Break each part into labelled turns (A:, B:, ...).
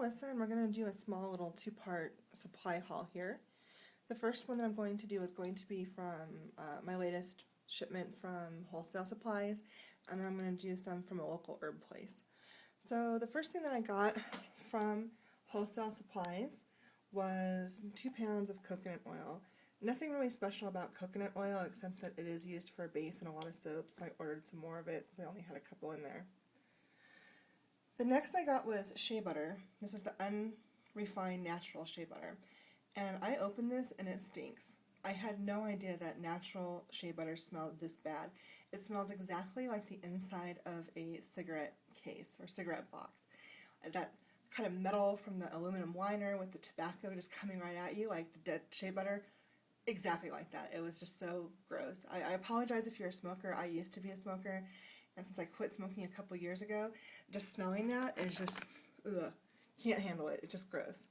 A: Melissa, and we're going to do a small little two-part supply haul here. The first one that I'm going to do is going to be from my latest shipment from Wholesale Supplies, and then I'm going to do some from a local herb place. So the first thing that I got from Wholesale Supplies was 2 pounds of coconut oil. Nothing really special about coconut oil except that it is used for a base in a lot of soaps, so I ordered some more of it since I only had a couple in there. The next I got was shea butter. This is the unrefined natural shea butter. And I opened this and it stinks. I had no idea that natural shea butter smelled this bad. It smells exactly like the inside of a cigarette case or cigarette box. That kind of metal from the aluminum liner with the tobacco just coming right at you, like the dead shea butter. Exactly like that. It was just so gross. I apologize if you're a smoker. I used to be a smoker. And since I quit smoking a couple years ago, just smelling that is just, ugh, can't handle it. It's just gross.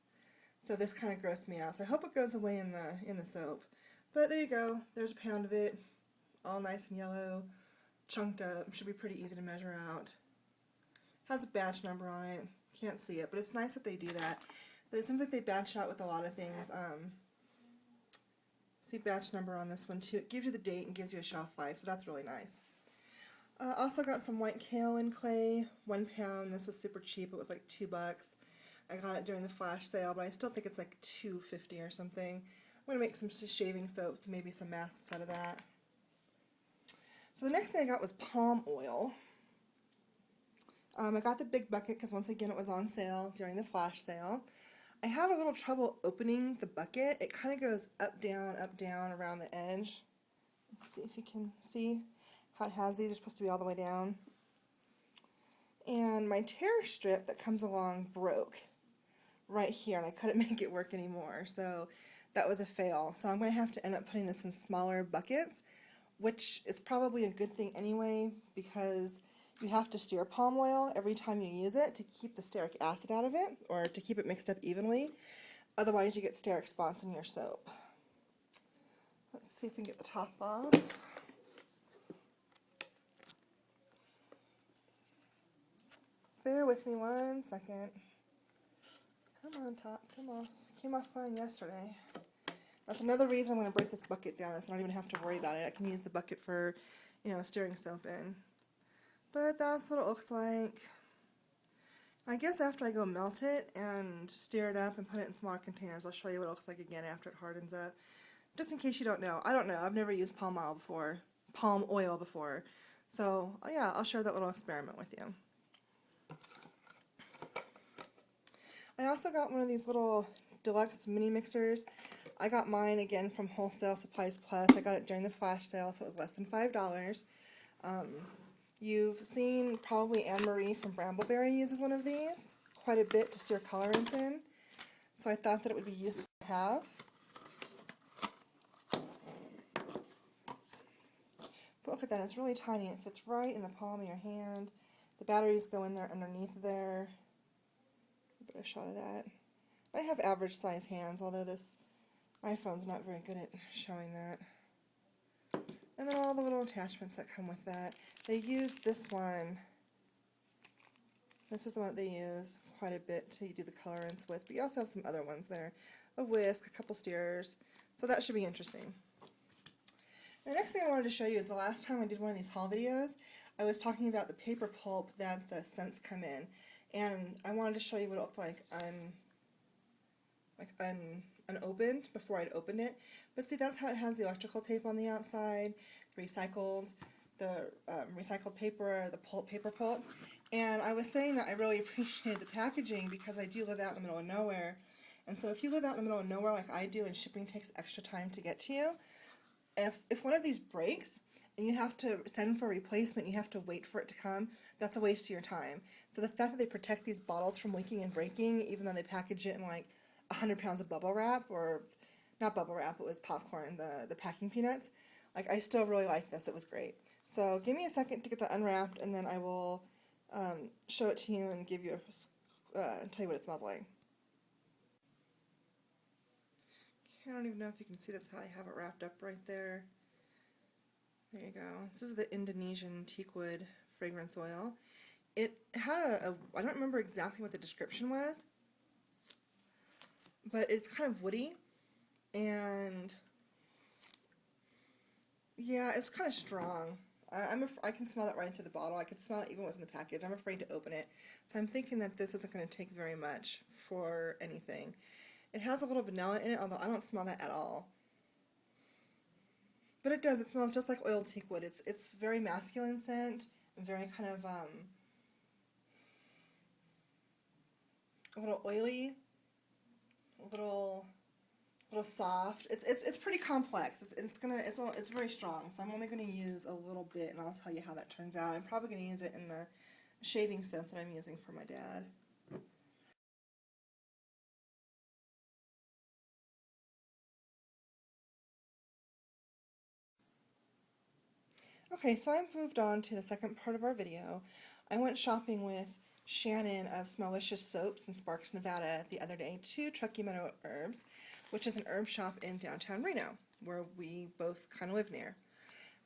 A: So this kind of grossed me out. So I hope it goes away in the soap. But there you go. There's a pound of it, all nice and yellow, chunked up. Should be pretty easy to measure out. Has a batch number on it. Can't see it, but it's nice that they do that. But it seems like they batch out with a lot of things. See batch number on this one too. It gives you the date and gives you a shelf life, so that's really nice. Also got some white kale in clay, 1 pound. This was super cheap. It was like $2. I got it during the flash sale, but I still think it's like $2.50 or something. I'm going to make some shaving soaps, maybe some masks out of that. So the next thing I got was palm oil. I got the big bucket because once again it was on sale during the flash sale. I had a little trouble opening the bucket. It kind of goes up, down around the edge. Let's see if you can see how it has these. Are supposed to be all the way down. And my tear strip that comes along broke right here, and I couldn't make it work anymore. So that was a fail. So I'm going to have to end up putting this in smaller buckets, which is probably a good thing anyway, because you have to stir palm oil every time you use it to keep the stearic acid out of it, or to keep it mixed up evenly. Otherwise you get stearic spots in your soap. Let's see if we can get the top off. Bear with me 1 second. Come on, top, come off. Came off fine yesterday. That's another reason I'm going to break this bucket down, is I don't even have to worry about it. I can use the bucket for, stirring soap in. But that's what it looks like. I guess after I go melt it and stir it up and put it in smaller containers, I'll show you what it looks like again after it hardens up. Just in case you don't know. I don't know. I've never used palm oil before. So, yeah, I'll share that little experiment with you. I also got one of these little deluxe mini mixers. I got mine again from Wholesale Supplies Plus. I got it during the flash sale, so it was less than $5. You've seen probably Anne-Marie from Brambleberry uses one of these quite a bit to stir colorants in. So I thought that it would be useful to have. But look at that, it's really tiny. It fits right in the palm of your hand. The batteries go in there underneath there. A better shot of that. I have average size hands, although this iPhone's not very good at showing that. And then all the little attachments that come with that. They use this one. This is the one that they use quite a bit to do the colorants with. But you also have some other ones there. A whisk, a couple stirrers. So that should be interesting. And the next thing I wanted to show you is the last time I did one of these haul videos, I was talking about the paper pulp that the scents come in. And I wanted to show you what it looked like unopened before I'd opened it. But see, that's how it has the electrical tape on the outside, the recycled paper, the paper pulp. And I was saying that I really appreciated the packaging because I do live out in the middle of nowhere. And so if you live out in the middle of nowhere like I do and shipping takes extra time to get to you, if one of these breaks and you have to send for a replacement, you have to wait for it to come, that's a waste of your time. So the fact that they protect these bottles from leaking and breaking, even though they package it in like 100 pounds of bubble wrap, or not bubble wrap, it was popcorn, the packing peanuts, like I still really like this. It was great. So give me a second to get that unwrapped, and then I will show it to you and give you tell you what it smells like. I don't even know if you can see that's how I have it wrapped up right there. There you go. This is the Indonesian teakwood fragrance oil. It had I don't remember exactly what the description was, but it's kind of woody, and yeah, it's kind of strong. I can smell it right through the bottle. I can smell it even when it's in the package. I'm afraid to open it. So I'm thinking that this isn't going to take very much for anything. It has a little vanilla in it, although I don't smell that at all. But it does. It smells just like oiled teak wood. It's very masculine scent, and very kind of a little oily, a little soft. It's pretty complex. It's very strong. So I'm only going to use a little bit, and I'll tell you how that turns out. I'm probably going to use it in the shaving soap that I'm using for my dad. Okay, so I've moved on to the second part of our video. I went shopping with Shannon of Smellicious Soaps in Sparks, Nevada the other day to Truckee Meadows Herbs, which is an herb shop in downtown Reno, where we both kind of live near.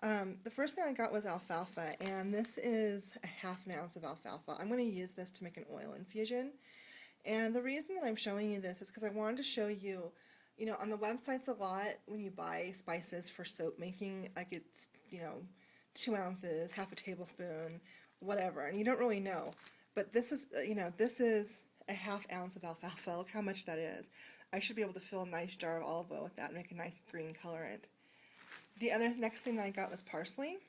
A: The first thing I got was alfalfa, and this is a half an ounce of alfalfa. I'm going to use this to make an oil infusion. And the reason that I'm showing you this is because I wanted to show you, on the websites a lot, when you buy spices for soap making, like it's, 2 ounces, half a tablespoon, whatever, and you don't really know. But this is, this is a half ounce of alfalfa. Look how much that is. I should be able to fill a nice jar of olive oil with that and make a nice green colorant. The next thing that I got was parsley.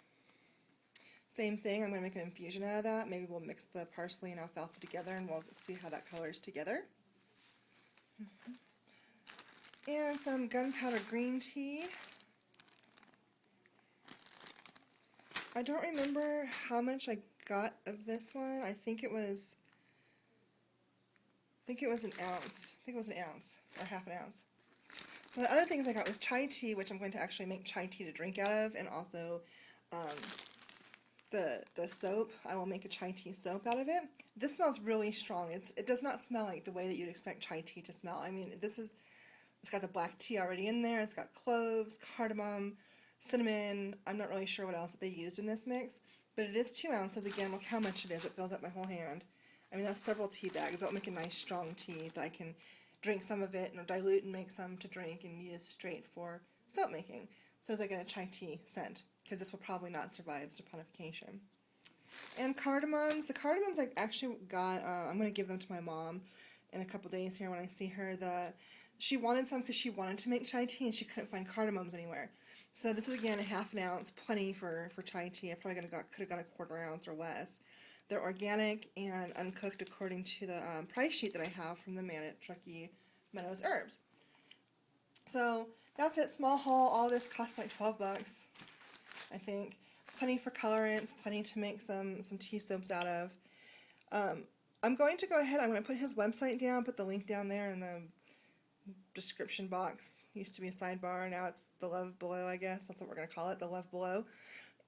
A: Same thing, I'm going to make an infusion out of that. Maybe we'll mix the parsley and alfalfa together and we'll see how that colors together. And some gunpowder green tea. I don't remember how much I got of this one. I think it was an ounce. I think it was an ounce or half an ounce. So the other things I got was chai tea, which I'm going to actually make chai tea to drink out of, and also the soap. I will make a chai tea soap out of it. This smells really strong. It does not smell like the way that you'd expect chai tea to smell. I mean, it's got the black tea already in there. It's got cloves, cardamom, cinnamon. I'm not really sure what else that they used in this mix, but it is 2 ounces. Again, look how much it is. It fills up my whole hand. I mean, that's several tea bags. That'll make a nice strong tea that I can drink some of it and dilute and make some to drink and use straight for soap making. So as I get a chai tea scent, because this will probably not survive saponification. And cardamoms. The cardamoms I actually got, I'm going to give them to my mom in a couple days here when I see her. She wanted some because she wanted to make chai tea and she couldn't find cardamoms anywhere. So this is again a half an ounce, plenty for chai tea. I probably could have got a quarter ounce or less. They're organic and uncooked according to the price sheet that I have from the man at Truckee Meadows Herbs. So that's it, small haul. All this costs like 12 bucks, I think. Plenty for colorants, plenty to make some tea soaps out of. I'm going to go ahead, I'm going to put his website down, put the link down there in the description box. Used to be a sidebar, now it's the love below, I guess. That's what we're going to call it, the love below.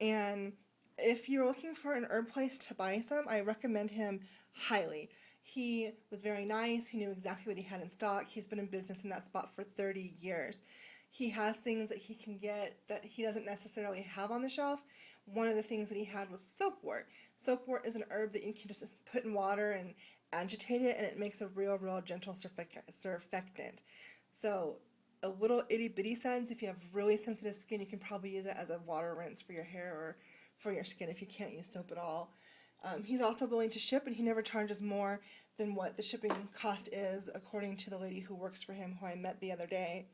A: And if you're looking for an herb place to buy some, I recommend him highly. He was very nice. He knew exactly what he had in stock. He's been in business in that spot for 30 years. He has things that he can get that he doesn't necessarily have on the shelf. One of the things that he had was soapwort. Soapwort is an herb that you can just put in water and agitate it, and it makes a real gentle surfactant. So a little itty bitty sense, if you have really sensitive skin, you can probably use it as a water rinse for your hair or for your skin if you can't use soap at all. He's also willing to ship, and he never charges more than what the shipping cost is, according to the lady who works for him, who I met the other day.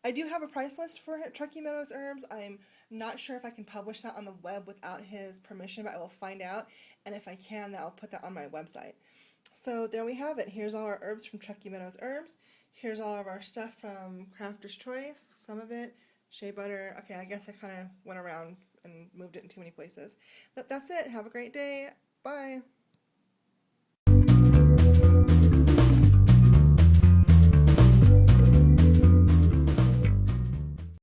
A: I do have a price list for Truckee Meadows Herbs. I'm not sure if I can publish that on the web without his permission, but I will find out, and if I can, I'll put that on my website. So there we have it. Here's all our herbs from Truckee Meadows Herbs. Here's all of our stuff from Crafter's Choice, some of it, shea butter. Okay, I guess I kind of went around and moved it in too many places. But that's it. Have a great day. Bye.